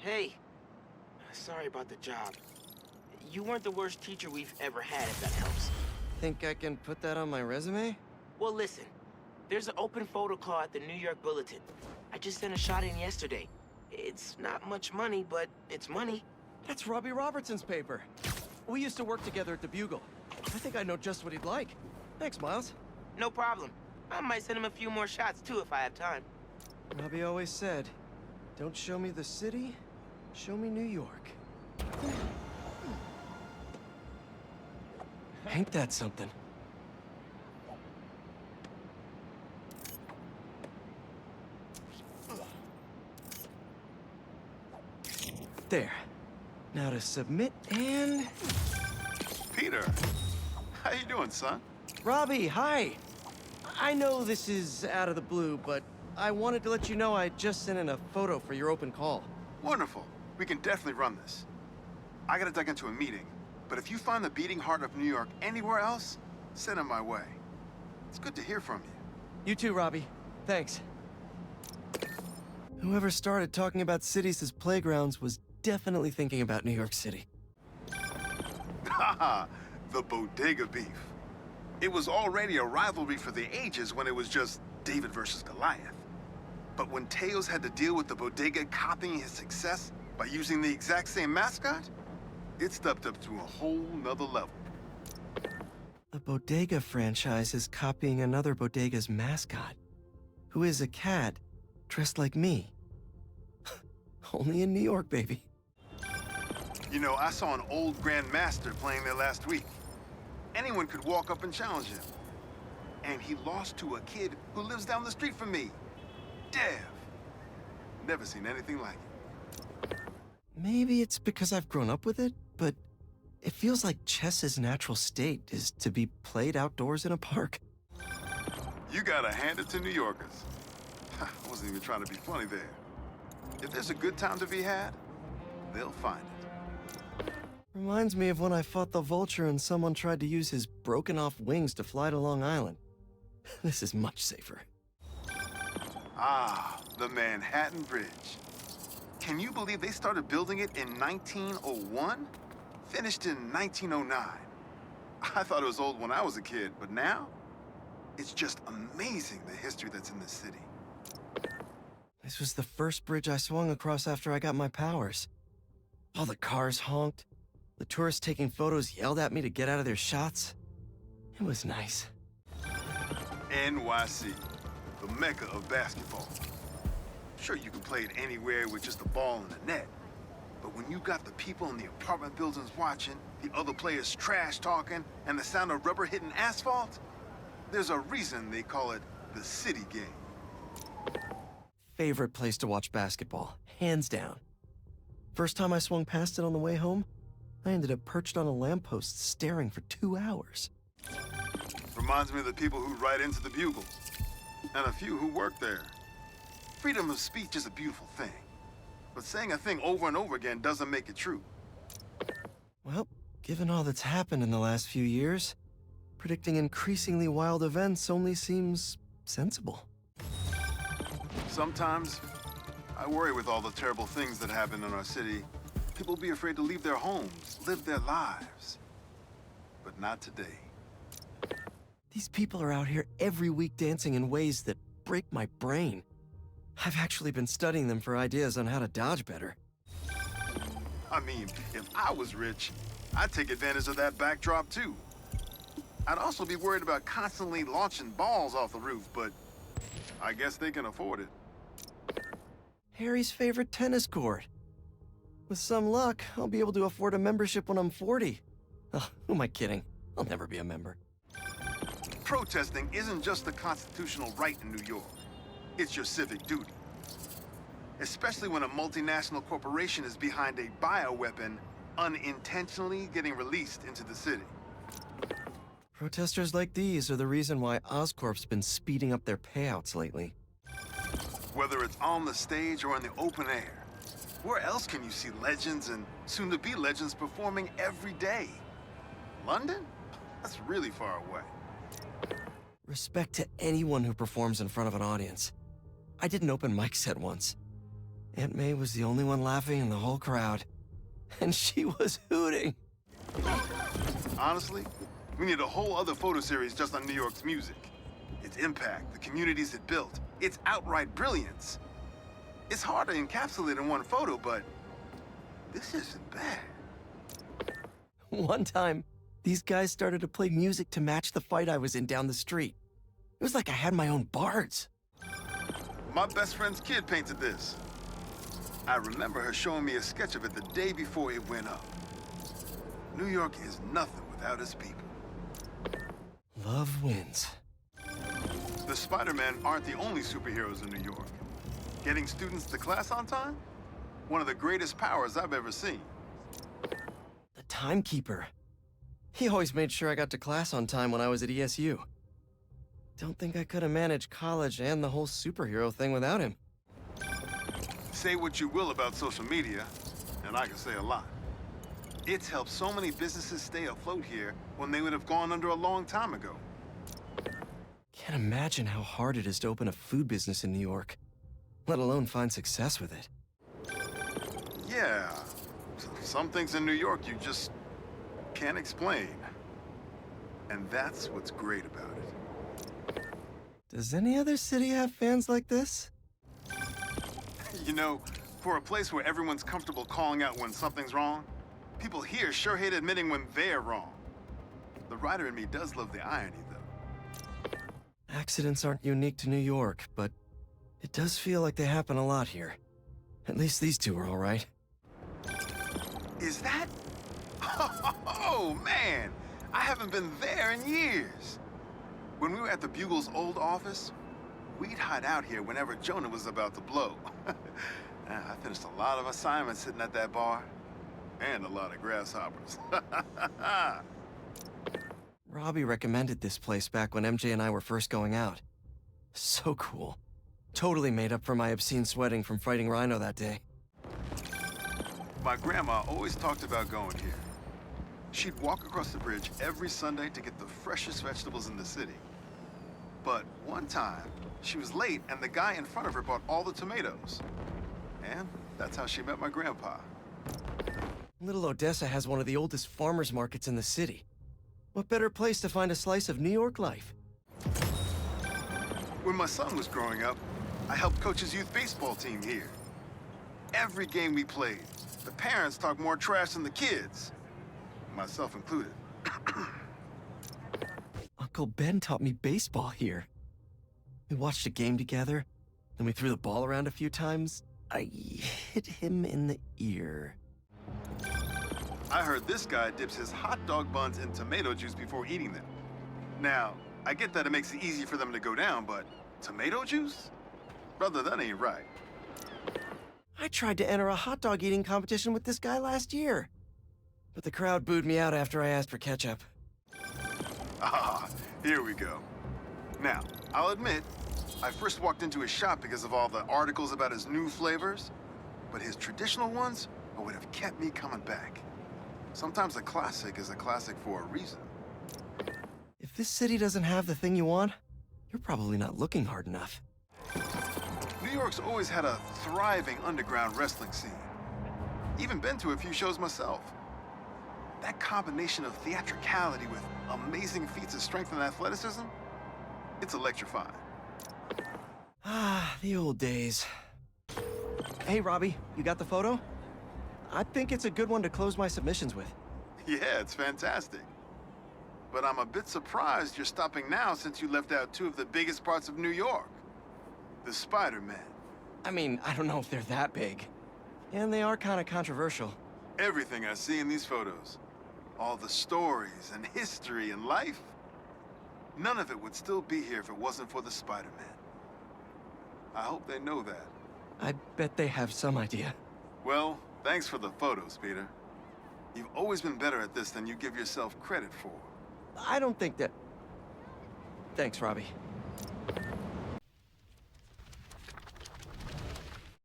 Hey, sorry about the job. You weren't the worst teacher we've ever had, if that helps. Think I can put that on my resume? Well, listen. There's an open photo call at the New York Bulletin. I just sent a shot in yesterday. It's not much money, but it's money. That's Robbie Robertson's paper. We used to work together at the Bugle. I think I know just what he'd like. Thanks, Miles. No problem. I might send him a few more shots, too, if I have time. Robbie always said, don't show me the city, show me New York. Ain't that something? There. Now to submit and... Peter, how you doing, son? Robbie, hi! I know this is out of the blue, but I wanted to let you know I just sent in a photo for your open call. Wonderful. We can definitely run this. I gotta duck into a meeting, but if you find the beating heart of New York anywhere else, send it my way. It's good to hear from you. You too, Robbie. Thanks. Whoever started talking about cities as playgrounds was definitely thinking about New York City. Haha, the bodega beef. It was already a rivalry for the ages when it was just David versus Goliath. But when Teos had to deal with the bodega copying his success by using the exact same mascot, it stepped up to a whole nother level. The bodega franchise is copying another bodega's mascot, who is a cat dressed like me. Only in New York, baby. You know, I saw an old Grand Master playing there last week. Anyone could walk up and challenge him. And he lost to a kid who lives down the street from me. Dev. Never seen anything like it. Maybe it's because I've grown up with it, but it feels like chess's natural state is to be played outdoors in a park. You gotta hand it to New Yorkers. I wasn't even trying to be funny there. If there's a good time to be had, they'll find it. Reminds me of when I fought the vulture and someone tried to use his broken-off wings to fly to Long Island. This is much safer. Ah, the Manhattan Bridge. Can you believe they started building it in 1901? Finished in 1909. I thought it was old when I was a kid, but now? It's just amazing the history that's in this city. This was the first bridge I swung across after I got my powers. All the cars honked. The tourists taking photos yelled at me to get out of their shots. It was nice. NYC, the mecca of basketball. Sure, you can play it anywhere with just a ball and a net. But when you got the people in the apartment buildings watching, the other players trash talking, and the sound of rubber hitting asphalt, there's a reason they call it the city game. Favorite place to watch basketball, hands down. First time I swung past it on the way home, I ended up perched on a lamppost staring for 2 hours. Reminds me of the people who write into the Bugle, and a few who work there. Freedom of speech is a beautiful thing, but saying a thing over and over again doesn't make it true. Well, given all that's happened in the last few years, predicting increasingly wild events only seems sensible. Sometimes, I worry with all the terrible things that happen in our city. People be afraid to leave their homes, live their lives. But not today. These people are out here every week dancing in ways that break my brain. I've actually been studying them for ideas on how to dodge better. I mean, if I was rich, I'd take advantage of that backdrop too. I'd also be worried about constantly launching balls off the roof, but I guess they can afford it. Harry's favorite tennis court. With some luck, I'll be able to afford a membership when I'm 40. Oh, who am I kidding? I'll never be a member. Protesting isn't just a constitutional right in New York. It's your civic duty. Especially when a multinational corporation is behind a bioweapon unintentionally getting released into the city. Protesters like these are the reason why Oscorp's been speeding up their payouts lately. Whether it's on the stage or in the open air, where else can you see legends and soon-to-be legends performing every day? London? That's really far away. Respect to anyone who performs in front of an audience. I did an open mic set once. Aunt May was the only one laughing in the whole crowd. And she was hooting. Honestly, we need a whole other photo series just on New York's music. Its impact, the communities it built, its outright brilliance. It's hard to encapsulate in one photo, but this isn't bad. One time, these guys started to play music to match the fight I was in down the street. It was like I had my own bards. My best friend's kid painted this. I remember her showing me a sketch of it the day before it went up. New York is nothing without its people. Love wins. The Spider-Men aren't the only superheroes in New York. Getting students to class on time? One of the greatest powers I've ever seen. The timekeeper. He always made sure I got to class on time when I was at ESU. Don't think I could have managed college and the whole superhero thing without him. Say what you will about social media, and I can say a lot. It's helped so many businesses stay afloat here when they would have gone under a long time ago. Can't imagine how hard it is to open a food business in New York, let alone find success with it. Yeah, some things in New York you just can't explain. And that's what's great about it. Does any other city have fans like this? You know, for a place where everyone's comfortable calling out when something's wrong, people here sure hate admitting when they're wrong. The writer in me does love the irony, though. Accidents aren't unique to New York, but it does feel like they happen a lot here. At least these two are all right. Is that? Oh, man! I haven't been there in years. When we were at the Bugle's old office, we'd hide out here whenever Jonah was about to blow. I finished a lot of assignments sitting at that bar. And a lot of grasshoppers. Robbie recommended this place back when MJ and I were first going out. So cool. Totally made up for my obscene sweating from fighting Rhino that day. My grandma always talked about going here. She'd walk across the bridge every Sunday to get the freshest vegetables in the city. But one time, she was late and the guy in front of her bought all the tomatoes. And that's how she met my grandpa. Little Odessa has one of the oldest farmers markets in the city. What better place to find a slice of New York life? When my son was growing up, I helped coach his youth baseball team here. Every game we played, the parents talked more trash than the kids, myself included. Uncle Ben taught me baseball here. We watched a game together, then we threw the ball around a few times. I hit him in the ear. I heard this guy dips his hot dog buns in tomato juice before eating them. Now, I get that it makes it easy for them to go down, but tomato juice? Brother, that ain't right. I tried to enter a hot dog eating competition with this guy last year, but the crowd booed me out after I asked for ketchup. Ah, here we go. Now, I'll admit, I first walked into his shop because of all the articles about his new flavors, but his traditional ones would have kept me coming back. Sometimes a classic is a classic for a reason. If this city doesn't have the thing you want, you're probably not looking hard enough. New York's always had a thriving underground wrestling scene. Even been to a few shows myself. That combination of theatricality with amazing feats of strength and athleticism, it's electrifying. Ah, the old days. Hey, Robbie, you got the photo? I think it's a good one to close my submissions with. Yeah, it's fantastic. But I'm a bit surprised you're stopping now since you left out two of the biggest parts of New York. The Spider-Men. I mean, I don't know if they're that big. And they are kind of controversial. Everything I see in these photos, all the stories and history and life, none of it would still be here if it wasn't for the Spider-Man. I hope they know that. I bet they have some idea. Well, thanks for the photos, Peter. You've always been better at this than you give yourself credit for. I don't think that... Thanks, Robbie.